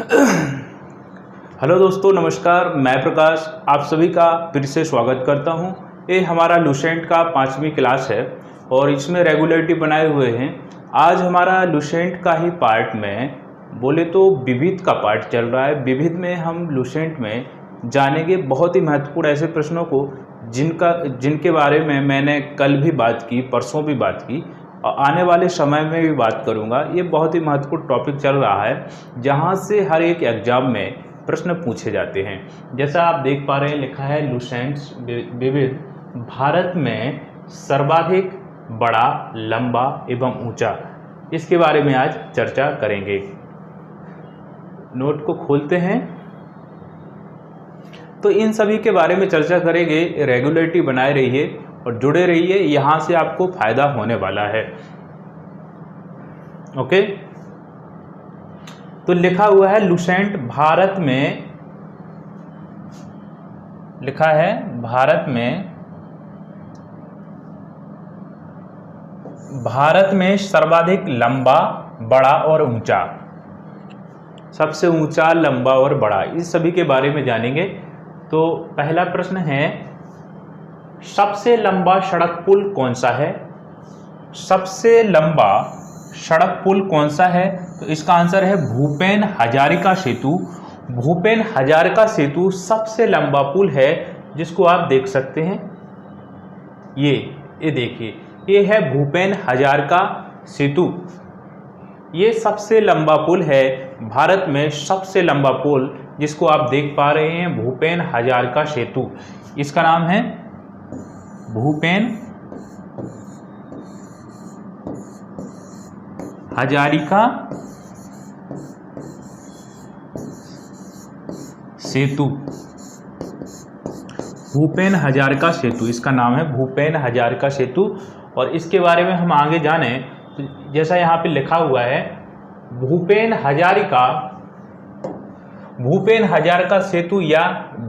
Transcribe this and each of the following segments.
Hello दोस्तों, नमस्कार। मैं प्रकाश आप सभी का फिर से स्वागत करता हूं। ये हमारा लुसेंट का 5वीं क्लास है और इसमें रेगुलरिटी बनाए हुए हैं। आज हमारा लुसेंट का ही पार्ट में बोले तो विविध का पार्ट चल रहा है। विविध में हम लुसेंट में जानेंगे बहुत ही महत्वपूर्ण ऐसे प्रश्नों को जिनके बारे में मैंने कल भी बात की, परसों भी बात की और आने वाले समय में भी बात करूंगा। ये बहुत ही महत्वपूर्ण टॉपिक चल रहा है जहां से हर एक एग्जाम में प्रश्न पूछे जाते हैं। जैसा आप देख पा रहे हैं, लिखा है लुसेंट्स विविध भारत में सर्वाधिक बड़ा, लंबा एवं ऊंचा। इसके बारे में आज चर्चा करेंगे। नोट को खोलते हैं तो इन सभी के बारे में चर्चा करेंगे। रेगुलरिटी बनाए रहिए और जुड़े रहिए, यहां से आपको फायदा होने वाला है। ओके, तो लिखा हुआ है लुसेंट भारत में, लिखा है भारत में सर्वाधिक लंबा, बड़ा और ऊंचा। सबसे ऊंचा, लंबा और बड़ा, इस सभी के बारे में जानेंगे। तो पहला प्रश्न है, सबसे लंबा सड़क पुल कौन सा है? सबसे लंबा सड़क पुल कौन सा है? तो इसका आंसर है भूपेन हजारिका सेतु। भूपेन हजारिका सेतु सबसे लंबा पुल है जिसको आप देख सकते हैं। ये देखिए, ये है भूपेन हजारिका सेतु। ये सबसे लंबा पुल है, भारत में सबसे लंबा पुल जिसको आप देख पा रहे हैं, भूपेन हजारिका सेतु। इसका नाम है भूपेन हजारिका सेतु। भूपेन हजारिका सेतु, इसका नाम है भूपेन हजारिका सेतु। और इसके बारे में हम आगे जाने तो जैसा यहाँ पे लिखा हुआ है, भूपेन हजारिका सेतु या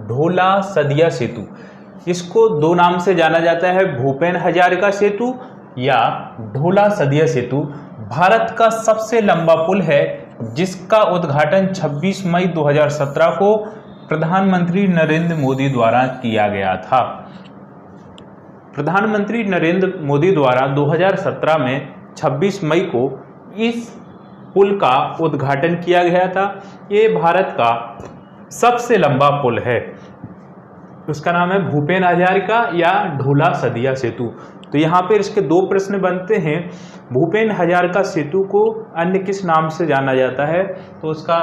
ढोला सदिया सेतु। इसको दो नाम से जाना जाता है, भूपेन हजारिका सेतु या ढोला सदिया सेतु। भारत का सबसे लंबा पुल है जिसका उद्घाटन 26 मई 2017 को प्रधानमंत्री नरेंद्र मोदी द्वारा किया गया था। प्रधानमंत्री नरेंद्र मोदी द्वारा 2017 में 26 मई को इस पुल का उद्घाटन किया गया था। ये भारत का सबसे लंबा पुल है। उसका नाम है भूपेन हजारिका या ढोला सदिया सेतु। तो यहाँ पर इसके दो प्रश्न बनते हैं। भूपेन हजारिका सेतु को अन्य किस नाम से जाना जाता है? तो उसका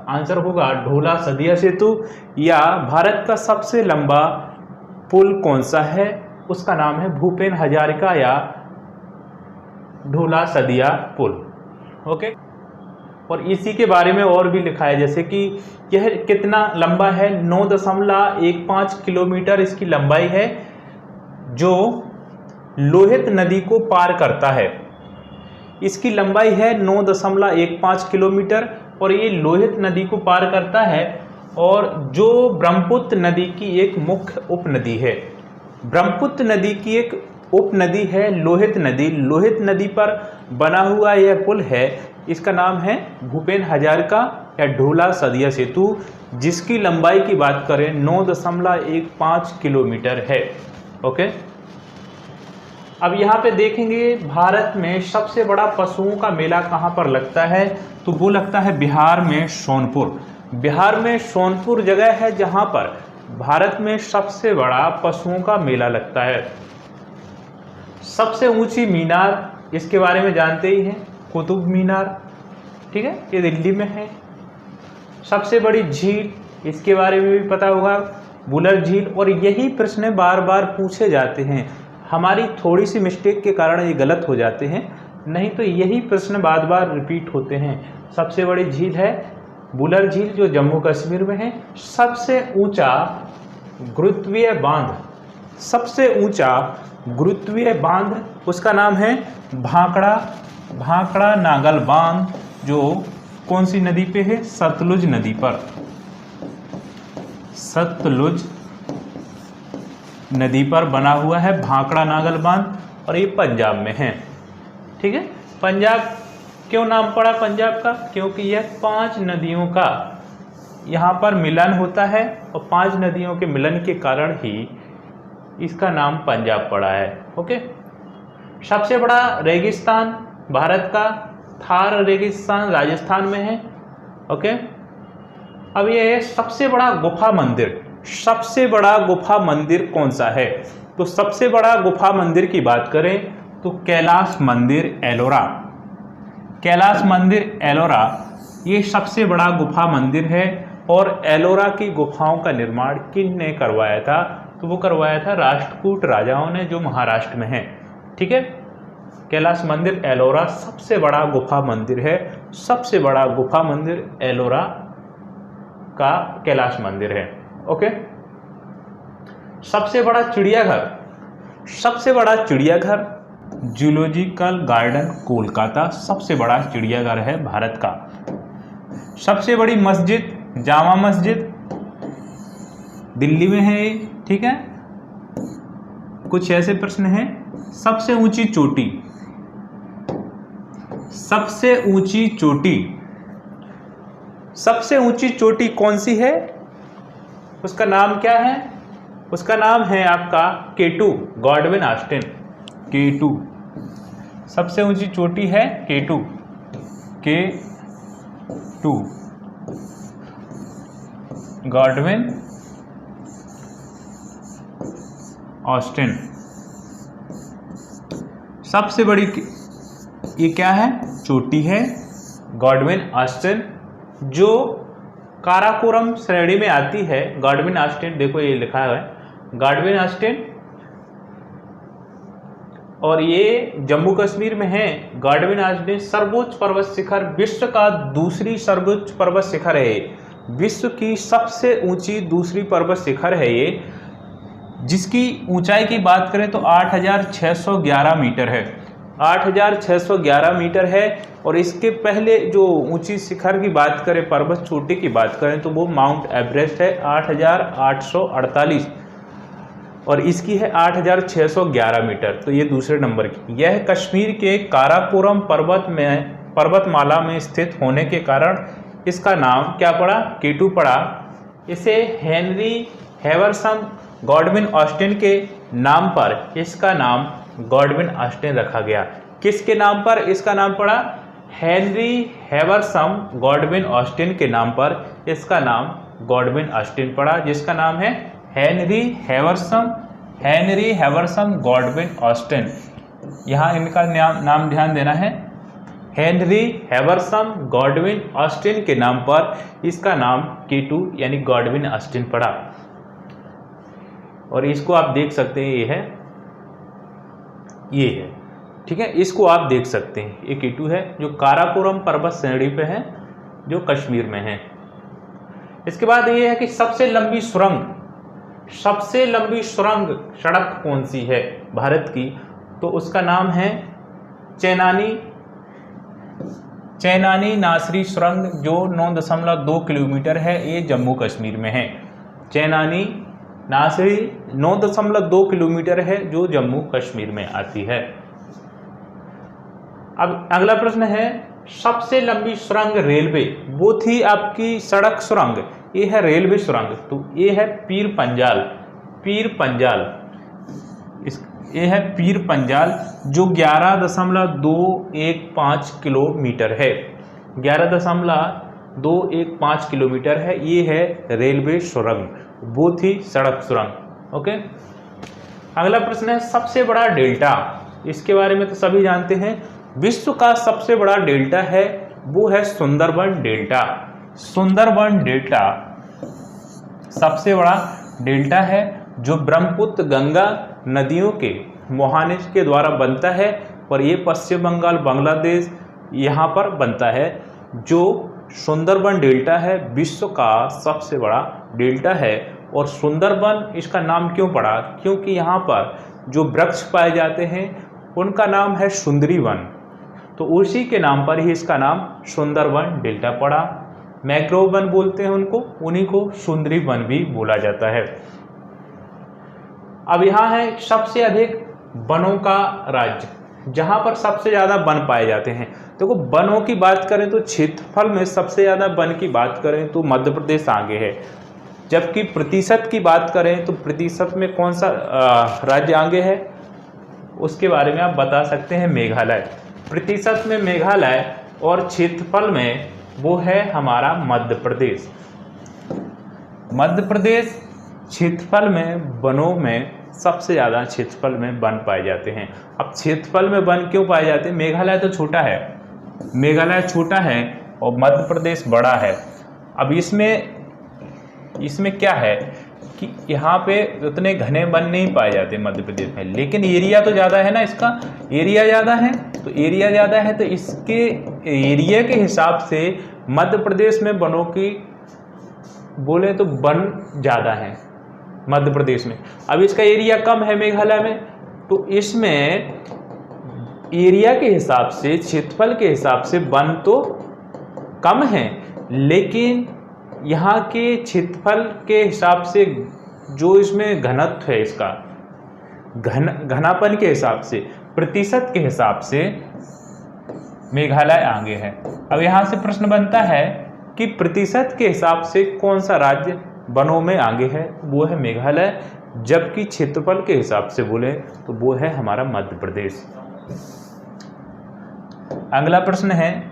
आंसर होगा ढोला सदिया सेतु। या भारत का सबसे लंबा पुल कौन सा है? उसका नाम है भूपेन हजारिका या ढोला सदिया पुल। ओके, और इसी के बारे में और भी लिखा है, जैसे कि यह कितना लंबा है? 9.15 किलोमीटर इसकी लंबाई है, जो लोहित नदी को पार करता है। इसकी लंबाई है 9.15 किलोमीटर और ये लोहित नदी को पार करता है, और जो ब्रह्मपुत्र नदी की एक मुख्य उपनदी है। ब्रह्मपुत्र नदी की एक उपनदी है लोहित नदी। लोहित नदी पर बना हुआ यह पुल है। इसका नाम है भूपेन हजारिका या ढोला सदिया सेतु, जिसकी लंबाई की बात करें 9.15 किलोमीटर है। ओके, अब यहाँ पे देखेंगे भारत में सबसे बड़ा पशुओं का मेला कहाँ पर लगता है? तो वो लगता है बिहार में सोनपुर। बिहार में सोनपुर जगह है जहाँ पर भारत में सबसे बड़ा पशुओं का मेला लगता है। सबसे ऊंची मीनार, इसके बारे में जानते ही हैं, कुतुब मीनार, ठीक है, ये दिल्ली में है। सबसे बड़ी झील, इसके बारे में भी पता होगा, बुलर झील। और यही प्रश्न बार बार पूछे जाते हैं। हमारी थोड़ी सी मिस्टेक के कारण ये गलत हो जाते हैं, नहीं तो यही प्रश्न बार बार रिपीट होते हैं। सबसे बड़ी झील है बुलर झील, जो जम्मू कश्मीर में है। सबसे ऊंचा गुरुत्वीय बांध, सबसे ऊंचा गुरुत्वीय बांध, उसका नाम है भाखड़ा नागल बांध, जो कौन सी नदी पे है? सतलुज नदी पर। सतलुज नदी पर बना हुआ है भाखड़ा नागल बांध, और ये पंजाब में है। ठीक है, पंजाब क्यों नाम पड़ा पंजाब का? क्योंकि यह 5 नदियों का यहाँ पर मिलन होता है और 5 नदियों के मिलन के कारण ही इसका नाम पंजाब पड़ा है। ओके। सबसे बड़ा रेगिस्तान भारत का थार रेगिस्तान राजस्थान में है। ओके। अब ये है सबसे बड़ा गुफा मंदिर। सबसे बड़ा गुफा मंदिर कौन सा है? तो सबसे बड़ा गुफा मंदिर की बात करें तो कैलाश मंदिर एलोरा। कैलाश मंदिर एलोरा ये सबसे बड़ा गुफा मंदिर है। और एलोरा की गुफाओं का निर्माण किसने करवाया था? तो वो करवाया था राष्ट्रकूट राजाओं ने, जो महाराष्ट्र में है। ठीक है। कैलाश मंदिर एलोरा सबसे बड़ा गुफा मंदिर है। सबसे बड़ा गुफा मंदिर एलोरा का कैलाश मंदिर है। ओके। सबसे बड़ा चिड़ियाघर। सबसे बड़ा चिड़ियाघर जूलॉजिकल गार्डन कोलकाता सबसे बड़ा चिड़ियाघर है भारत का। सबसे बड़ी मस्जिद जामा मस्जिद दिल्ली में है। ठीक है। कुछ ऐसे प्रश्न हैं। सबसे ऊंची चोटी। सबसे ऊंची चोटी। सबसे ऊंची चोटी कौन सी है? उसका नाम क्या है? उसका नाम है आपका K2 गॉडविन ऑस्टिन। K2 सबसे ऊंची चोटी है K2 गॉडविन ऑस्टिन। सबसे बड़ी ये क्या है? चोटी है गॉडविन ऑस्टिन, जो काराकोरम श्रेणी में आती है। गॉडविन ऑस्टिन देखो ये लिखा है गॉडविन ऑस्टिन, और ये जम्मू कश्मीर में है। गॉडविन ऑस्टिन सर्वोच्च पर्वत शिखर, विश्व का दूसरी सर्वोच्च पर्वत शिखर है। विश्व की सबसे ऊंची दूसरी पर्वत शिखर है ये, जिसकी ऊंचाई की बात करें तो 8,611 मीटर है। 8,611 मीटर है। और इसके पहले जो ऊंची शिखर की बात करें, पर्वत चोटी की बात करें, तो वो माउंट एवरेस्ट है 8,848, और इसकी है 8,611 मीटर। तो ये दूसरे नंबर की। यह कश्मीर के काराकोरम पर्वतमाला में स्थित होने के कारण इसका नाम क्या पड़ा? K2 पड़ा। इसे हेनरी हैवर्सम गॉडविन ऑस्टिन के नाम पर इसका नाम गॉडविन ऑस्टिन रखा गया। किसके नाम पर इसका नाम पड़ा? हेनरी हैवर्सम गॉडविन ऑस्टिन के नाम पर इसका नाम गॉडविन ऑस्टिन पड़ा, जिसका नाम है हेनरी हैवर्सम गॉडविन ऑस्टिन। यहाँ इनका नाम ध्यान देना है। हेनरी हैवर्सम गॉडविन ऑस्टिन के नाम पर इसका नाम K2 यानी गॉडविन ऑस्टिन पड़ा। और इसको आप देख सकते हैं, ये है। ठीक है। इसको आप देख सकते हैं, ये K2 है, जो काराकोरम पर्वत श्रेणी पे है, जो कश्मीर में है। इसके बाद ये है कि सबसे लंबी सुरंग सड़क कौन सी है भारत की? तो उसका नाम है चैनानी नासरी सुरंग, जो 9.2 किलोमीटर है। ये जम्मू कश्मीर में है। चैनानी नासरी 9.2 किलोमीटर है, जो जम्मू कश्मीर में आती है। अब अगला प्रश्न है, सबसे लंबी सुरंग रेलवे, वो थी आपकी सड़क सुरंग, ये है रेलवे सुरंग। तो ये है पीर पंजाल, ये है पीर पंजाल, जो 11.215 किलोमीटर है। 11.215 किलोमीटर है। ये है रेलवे सुरंग, वो थी सड़क सुरंग। ओके। अगला प्रश्न है, सबसे बड़ा डेल्टा। इसके बारे में तो सभी जानते हैं। विश्व का सबसे बड़ा डेल्टा है, वो है सुंदरबन डेल्टा। सुंदरबन डेल्टा सबसे बड़ा डेल्टा है, जो ब्रह्मपुत्र गंगा नदियों के मुहाने के द्वारा बनता है। और ये पश्चिम बंगाल, बांग्लादेश यहाँ पर बनता है। जो सुंदरबन डेल्टा है, विश्व का सबसे बड़ा डेल्टा है। और सुंदरबन इसका नाम क्यों पड़ा? क्योंकि यहाँ पर जो वृक्ष पाए जाते हैं उनका नाम है सुंदरी वन, तो उसी के नाम पर ही इसका नाम सुंदरबन डेल्टा पड़ा। मैंग्रोव वन बोलते हैं उनको, उन्हीं को सुंदरी वन भी बोला जाता है। अब यहाँ है सबसे अधिक वनों का राज्य। जहाँ पर सबसे ज़्यादा वन पाए जाते हैं। देखो वनों की बात करें तो क्षेत्रफल में सबसे ज़्यादा वन की बात करें तो मध्य प्रदेश आगे है, जबकि प्रतिशत की बात करें तो प्रतिशत में कौन सा राज्य आगे है उसके बारे में आप बता सकते हैं मेघालय। प्रतिशत में मेघालय और क्षेत्रफल में वो है हमारा मध्य प्रदेश। मध्य प्रदेश क्षेत्रफल में वनों में सबसे ज़्यादा क्षेत्रफल में वन पाए जाते हैं। अब क्षेत्रफल में वन क्यों पाए जाते हैं? मेघालय तो छोटा है, मेघालय छोटा है और मध्य प्रदेश बड़ा है। अब इसमें क्या है कि यहाँ पे उतने घने वन नहीं पाए जाते मध्य प्रदेश में, लेकिन एरिया तो ज़्यादा है ना, इसका एरिया ज़्यादा है, तो एरिया ज़्यादा है तो इसके एरिया के हिसाब से मध्य प्रदेश में वनों की बोले तो वन ज़्यादा है मध्य प्रदेश में। अब इसका एरिया कम है मेघालय में, तो इसमें एरिया के हिसाब से क्षेत्रफल के हिसाब से वन तो कम है, लेकिन यहाँ के क्षेत्रफल के हिसाब से जो इसमें घनत्व है इसका घनापन के हिसाब से प्रतिशत के हिसाब से मेघालय आगे है। अब यहाँ से प्रश्न बनता है कि प्रतिशत के हिसाब से कौन सा राज्य वनों में आगे है? वो है मेघालय, जबकि क्षेत्रफल के हिसाब से बोले तो वो है हमारा मध्य प्रदेश। अगला प्रश्न है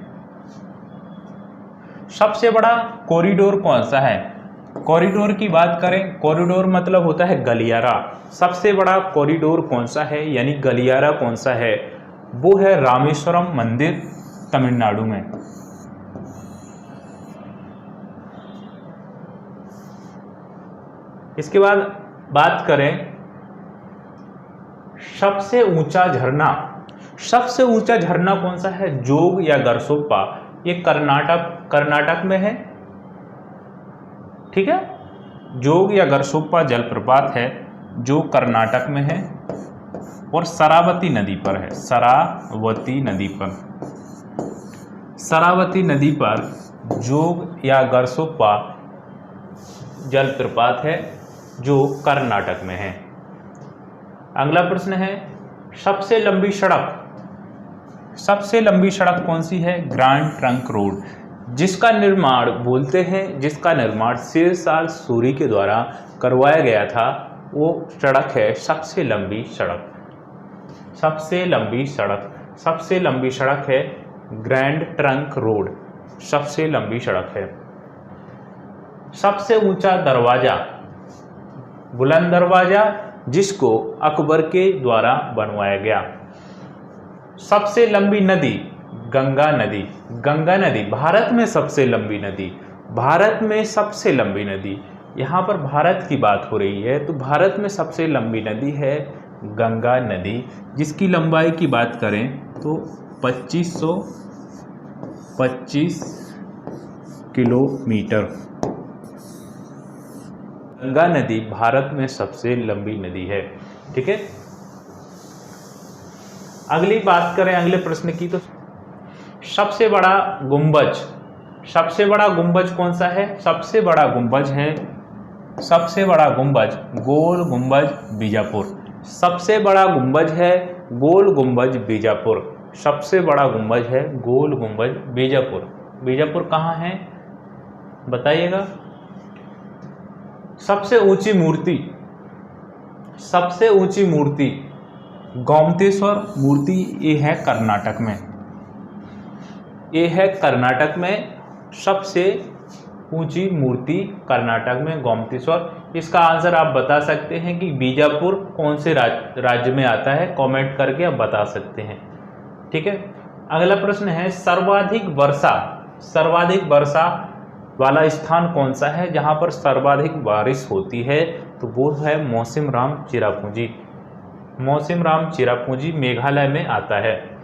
सबसे बड़ा कॉरिडोर कौन सा है? कॉरिडोर की बात करें, कॉरिडोर मतलब होता है गलियारा। सबसे बड़ा कॉरिडोर कौन सा है यानी गलियारा कौन सा है? वो है रामेश्वरम मंदिर तमिलनाडु में। इसके बाद बात करें सबसे ऊंचा झरना। सबसे ऊंचा झरना कौन सा है? जोग या गरसोप्पा। ये कर्नाटक में है, ठीक है। जोग या गरसोप्पा जलप्रपात है जो कर्नाटक में है और शरावती नदी पर है। शरावती नदी पर जोग या गरसोप्पा जलप्रपात है जो कर्नाटक में है। अगला प्रश्न है सबसे लंबी सड़क। सबसे लंबी सड़क कौन सी है? ग्रैंड ट्रंक रोड, जिसका निर्माण शेरशाह सूरी के द्वारा करवाया गया था। वो सड़क है सबसे लंबी सड़क। सबसे लंबी सड़क है ग्रैंड ट्रंक रोड, सबसे लंबी सड़क है। सबसे ऊंचा दरवाजा, बुलंद दरवाजा, जिसको अकबर के द्वारा बनवाया गया। सबसे लंबी नदी गंगा नदी। गंगा नदी भारत में सबसे लंबी नदी। भारत में सबसे लंबी नदी, यहाँ पर भारत की बात हो रही है तो भारत में सबसे लंबी नदी है गंगा नदी, जिसकी लंबाई की बात करें तो 2525 किलोमीटर। गंगा नदी भारत में सबसे लंबी नदी है, ठीक है। अगली बात करें अगले प्रश्न की तो सबसे बड़ा गुंबज। सबसे बड़ा गुंबज कौन सा है? सबसे बड़ा गुंबज गोल गुंबज बीजापुर। सबसे बड़ा गुंबज है गोल गुंबज बीजापुर। सबसे बड़ा गुंबज है गोल गुंबज बीजापुर। बीजापुर कहाँ है बताइएगा। सबसे ऊंची मूर्ति गोमतेश्वर मूर्ति, ये है कर्नाटक में। सबसे ऊंची मूर्ति कर्नाटक में गोमतेश्वर। इसका आंसर आप बता सकते हैं कि बीजापुर कौन से राज्य में आता है, कमेंट करके आप बता सकते हैं, ठीक है। अगला प्रश्न है सर्वाधिक वर्षा वाला स्थान कौन सा है जहां पर सर्वाधिक बारिश होती है? तो वो है मौसिनराम चिरापुंजी। मौसिनराम चिरापुंजी मेघालय में आता है।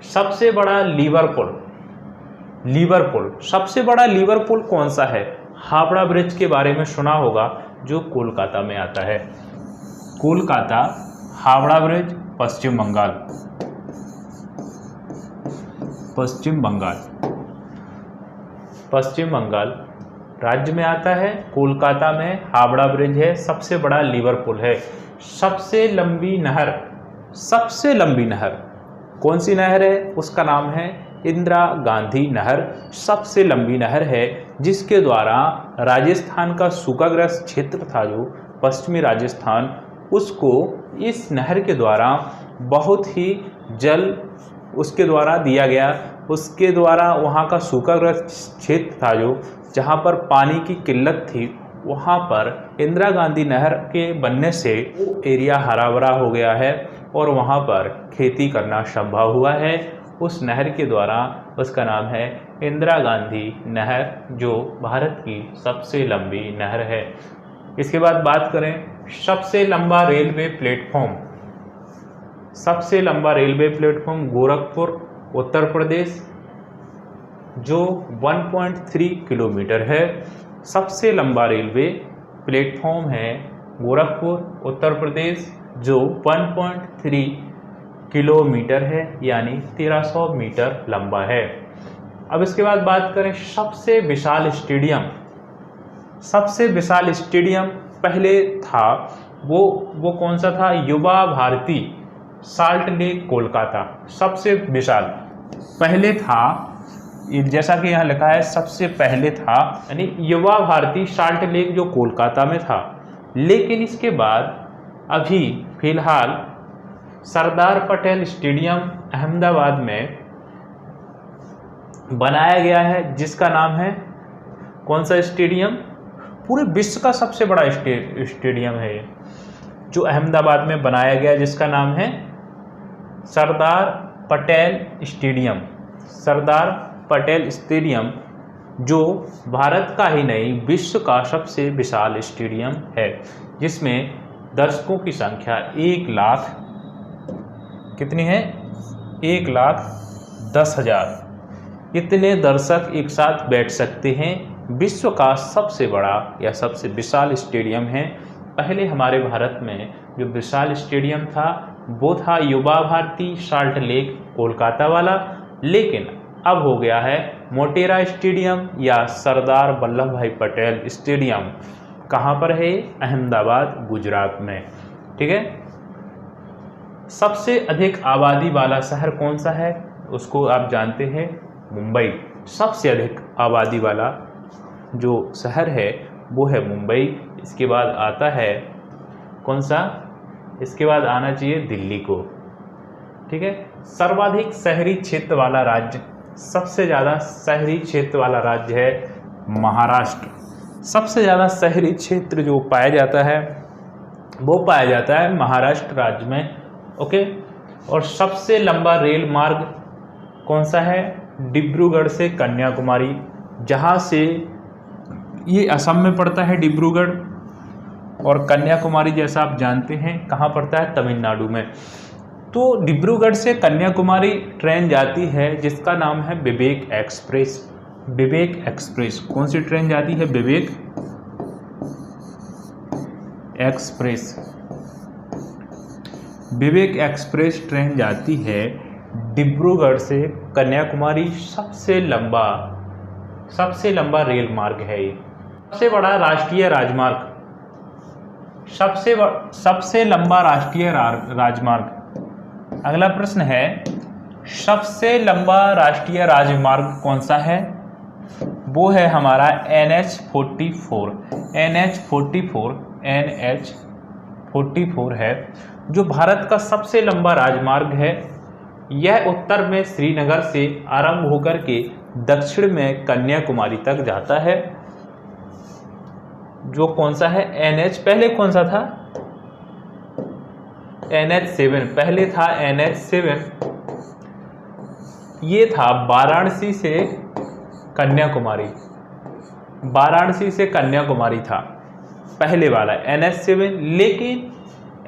सबसे बड़ा लिवरपूल। सबसे बड़ा लिवरपूल कौन सा है? हावड़ा ब्रिज के बारे में सुना होगा जो कोलकाता में आता है। कोलकाता हावड़ा ब्रिज पश्चिम बंगाल राज्य में आता है। कोलकाता में हावड़ा ब्रिज है, सबसे बड़ा लिवरपूल है। सबसे लंबी नहर सबसे लंबी नहर कौन सी नहर है? उसका नाम है इंदिरा गांधी नहर। सबसे लंबी नहर है जिसके द्वारा राजस्थान का सूखाग्रस्त क्षेत्र था जो पश्चिमी राजस्थान, उसको इस नहर के द्वारा बहुत ही जल उसके द्वारा दिया गया। उसके द्वारा वहाँ का सूखाग्रस्त क्षेत्र था जो जहाँ पर पानी की किल्लत थी, वहाँ पर इंदिरा गांधी नहर के बनने से एरिया हरा भरा हो गया है और वहाँ पर खेती करना संभव हुआ है। उस नहर के द्वारा उसका नाम है इंदिरा गांधी नहर, जो भारत की सबसे लंबी नहर है। इसके बाद बात करें सबसे लंबा रेलवे प्लेटफॉर्म। सबसे लंबा रेलवे प्लेटफॉर्म गोरखपुर उत्तर प्रदेश, जो 1.3 किलोमीटर है। सबसे लंबा रेलवे प्लेटफॉर्म है गोरखपुर उत्तर प्रदेश, जो 1.3 किलोमीटर है, यानी 1300 मीटर लंबा है। अब इसके बाद बात करें सबसे विशाल स्टेडियम। सबसे विशाल स्टेडियम पहले था वो कौन सा था? युवा भारती साल्ट लेक कोलकाता। सबसे विशाल पहले था, जैसा कि यहाँ लिखा है सबसे पहले था, यानी युवा भारती साल्ट लेक जो कोलकाता में था। लेकिन इसके बाद अभी फिलहाल सरदार पटेल स्टेडियम अहमदाबाद में बनाया गया है, जिसका नाम है कौन सा स्टेडियम? पूरे विश्व का सबसे बड़ा स्टेडियम है ये, जो अहमदाबाद में बनाया गया, जिसका नाम है सरदार पटेल स्टेडियम। सरदार पटेल स्टेडियम, जो भारत का ही नहीं विश्व का सबसे विशाल स्टेडियम है, जिसमें दर्शकों की संख्या 1 लाख कितनी है? 1,10,000 इतने दर्शक एक साथ बैठ सकते हैं। विश्व का सबसे बड़ा या सबसे विशाल स्टेडियम है। पहले हमारे भारत में जो विशाल स्टेडियम था वो था युवा भारती साल्ट लेक कोलकाता वाला, लेकिन अब हो गया है मोटेरा स्टेडियम या सरदार वल्लभ भाई पटेल स्टेडियम। कहाँ पर है? अहमदाबाद गुजरात में। ठीक है। सबसे अधिक आबादी वाला शहर कौन सा है? उसको आप जानते हैं, मुंबई। सबसे अधिक आबादी वाला जो शहर है वो है मुंबई। इसके बाद आता है कौन सा? इसके बाद आना चाहिए दिल्ली को। ठीक है। सर्वाधिक शहरी क्षेत्र वाला राज्य, सबसे ज़्यादा शहरी क्षेत्र वाला राज्य है महाराष्ट्र। सबसे ज़्यादा शहरी क्षेत्र जो पाया जाता है वो पाया जाता है महाराष्ट्र राज्य में। ओके। और सबसे लंबा रेल मार्ग कौन सा है? डिब्रूगढ़ से कन्याकुमारी, जहाँ से ये असम में पड़ता है डिब्रूगढ़, और कन्याकुमारी जैसा आप जानते हैं कहाँ पड़ता है? तमिलनाडु में। तो डिब्रूगढ़ से कन्याकुमारी ट्रेन जाती है जिसका नाम है विवेक एक्सप्रेस। विवेक एक्सप्रेस। कौन सी ट्रेन जाती है? विवेक एक्सप्रेस। विवेक एक्सप्रेस ट्रेन जाती है डिब्रूगढ़ से कन्याकुमारी। सबसे लंबा रेल मार्ग है ये। सबसे बड़ा राष्ट्रीय राजमार्ग, सबसे लंबा राष्ट्रीय राजमार्ग। अगला प्रश्न है सबसे लंबा राष्ट्रीय राजमार्ग कौन सा है? वो है हमारा NH-44। NH-44 है, जो भारत का सबसे लंबा राजमार्ग है। यह उत्तर में श्रीनगर से आरंभ होकर के दक्षिण में कन्याकुमारी तक जाता है। जो कौन सा है? NH। पहले कौन सा था? NH-7। पहले था NH-7। ये था वाराणसी से कन्याकुमारी। वाराणसी से कन्याकुमारी था पहले वाला NH-7। लेकिन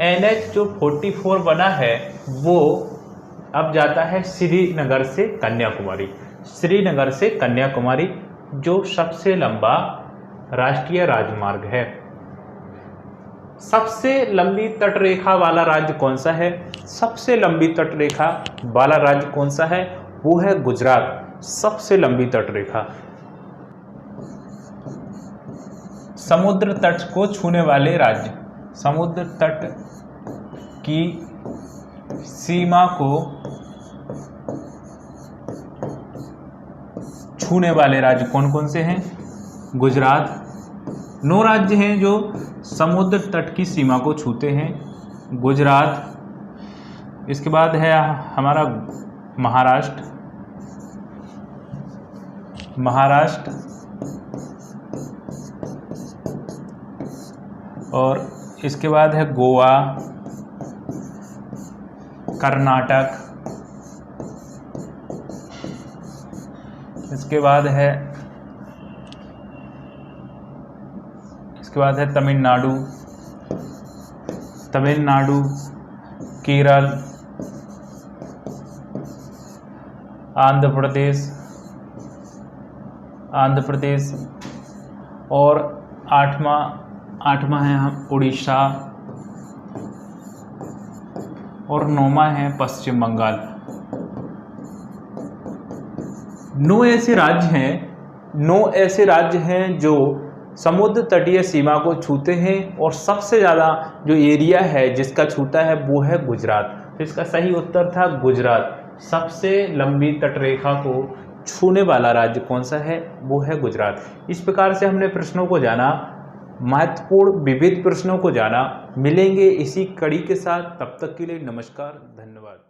NH जो 44 बना है वो अब जाता है श्रीनगर से कन्याकुमारी। श्रीनगर से कन्याकुमारी जो सबसे लंबा राष्ट्रीय राजमार्ग है। सबसे लंबी तटरेखा वाला राज्य कौन सा है? सबसे लंबी तटरेखा वाला राज्य कौन सा है? वो है गुजरात। सबसे लंबी तटरेखा। समुद्र तट को छूने वाले राज्य, समुद्र तट की सीमा को छूने वाले राज्य कौन कौन से हैं? गुजरात। 9 राज्य हैं जो समुद्र तट की सीमा को छूते हैं। गुजरात, इसके बाद है हमारा महाराष्ट्र, और इसके बाद है गोवा, कर्नाटक, इसके बाद है तमिलनाडु, केरल, आंध्र प्रदेश, और आठवां है हम उड़ीसा, और 9वां है पश्चिम बंगाल। 9 ऐसे राज्य हैं जो समुद्र तटीय सीमा को छूते हैं, और सबसे ज़्यादा जो एरिया है जिसका छूता है वो है गुजरात। तो इसका सही उत्तर था गुजरात। सबसे लंबी तटरेखा को छूने वाला राज्य कौन सा है? वो है गुजरात। इस प्रकार से हमने प्रश्नों को जाना, महत्वपूर्ण विविध प्रश्नों को जाना। मिलेंगे इसी कड़ी के साथ, तब तक के लिए नमस्कार, धन्यवाद।